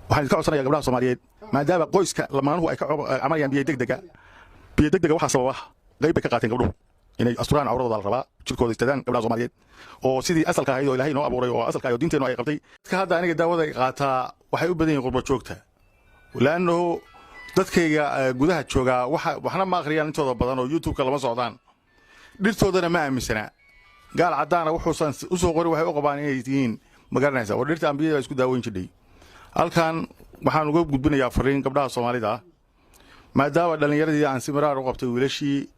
waxaan ka codsanayaa gabdhaha Soomaaliyeed maadaama qoyska lamaanuhu ay ka camarayaan biyo degdega waxa sababa qayb ka qaateen gabdhuhu inay asturaan awradooda la rabaa jirkooda istadaan gabdhaha Soomaaliyeed oo sidii asalka ahayd oo Ilaahay noo abuuray oo asalka ahayd diinteenu ay qabtay ka hadda aniga daawada qaataa waxay u badan yihiin qurbo joogta laano dadkayga gudaha jooga waxna ma akhriyaan intooda badan oo YouTube-ka lama socdaan dhirtoodana ma aaminsana gaal cadaan wuxuu u soo qoray waxay u qabaan inay yihiin magaranaysa oo dhirta ambiyada isku daaweyn jiray halkan waxaan uga gudbinayaa fariin gabdhaha Soomaalida maadaama dhalinyaradii aan simiraar u qabtay wiilashii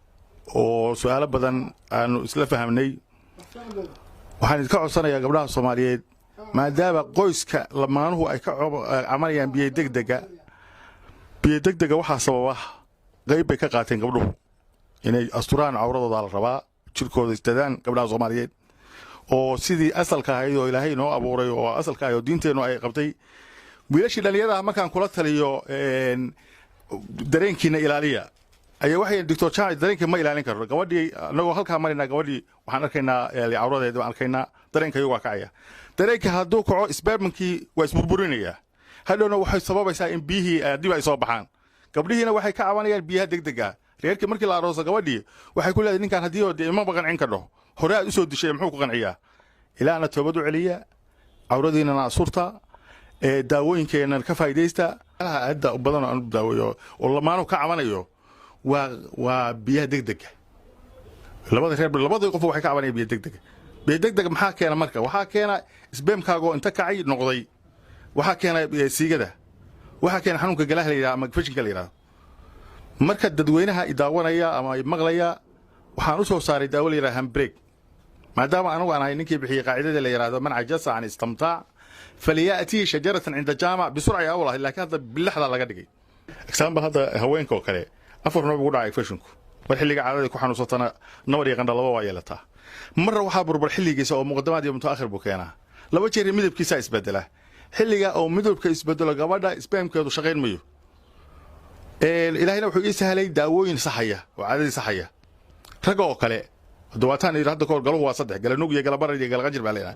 oo su'aalo badan aan isla fahamnay waxaan ka codsanayaa gabdhaha Soomaaliyeed maadaama qoyska lamaanuhu ay ka camarayaan biyo degdega waxa sababa qayb ka qaateen gabdhuhu inay asturaan awradooda la rabaa jirkooda istadaan gabdhaha Soomaaliyeed oo sidii asalka ahayd oo Ilaahay noo abuuray oo asalka ahayd diinteenu ay qabtay wiilashii dhalinyarada markaan kula taliyo dareenkiina ilaaliya ayaa waxay Dr. Charles dareenka ma ilaalin karo gabadhii anagoo halka marina gabadhii waxaan arkaynaa awradeeda waan arkaynaa dareenka iyagu waa kacaya dareenka hadduu kaco isbaabmankii waa isburburinaya hadhowna waxay sababaysaa in biyihii dib ay soo baxaan gabdhihiina waxay ka cabanayaan biyaha degdega reerkii markii la arooso gabadhii waxay ku leedahay ninkan haddii oo ima qancin karo hore aad u soo dishay muxuu ku qanciyaa ilaana toobad u celiya awradiina asurta daawooyinkeena ka faa'iideysta hadda badan oo aan daawayo oo lamaano ka cabanayo waa biyaha degdega labada qof waxay ka cabanayaan biyo degdega maxaa keena marka waxaa keena isbeemkaago inta kacay noqday waxaa keena siigada waxaa keena xanuunka galaha la yiraahdo ama fashinka la yiraahdo marka dadweynaha idaawanaya ama maqlaya waxaan u soo saaray daawo la yiraahdo handbrake maadaama anagu aan ahay ninkii bixiyay qaacidada la yiraahdo man ajasa an istimtaac فليأتي شجرة عند الجامع بسرعة يا والله لكن هذا باللحظة لا قدقي example هذا هوينك وكله أفر نوع بقول عايك فشنكو والحلقة عادة كحنو صوتنا نوري غند الله ويلتها مرة وحابر بالحلقة يسوي مقدمات يوم متأخر بكينا لو تشيري مدب كيسا يسبدله حلقة أو مدب كيس بدله قبضة إسبام كده شغال ميو الإلهي لو حقيقي سهلي داوين صحية وعادة صحية رجعوا كله دواتان يراد كور قالوا صدق قال نوق يقال برا يقال غجر بالينا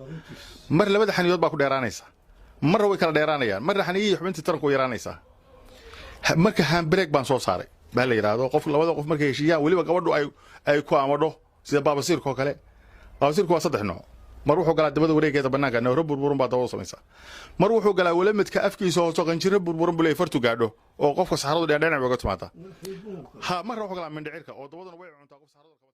مر لبدا حنيود باكو دheeraanaysa mar way kala dheeraanayaan mar xaniyi xubinta taranku yaraanaysa marka handbrake baan soo saaray baa la yiraahdo qof labada qof markay heshiiyaan waliba gabadhu ay ku amado sida baabasiirka kale baabasiirku waa saddex nooc mar wuxuu galaa dabada wareegeeda banaanka nahro burburun baa dawo samaysa mar wuxuu galaa walamadka afkiisa hoos qanjiro burburun bulay fartu gaadho oo qofka saxaradu dheerdheer uga timaada ha mar wuxuu galaa mindhicirka oo dabaduna way cuntaa qof saxaradu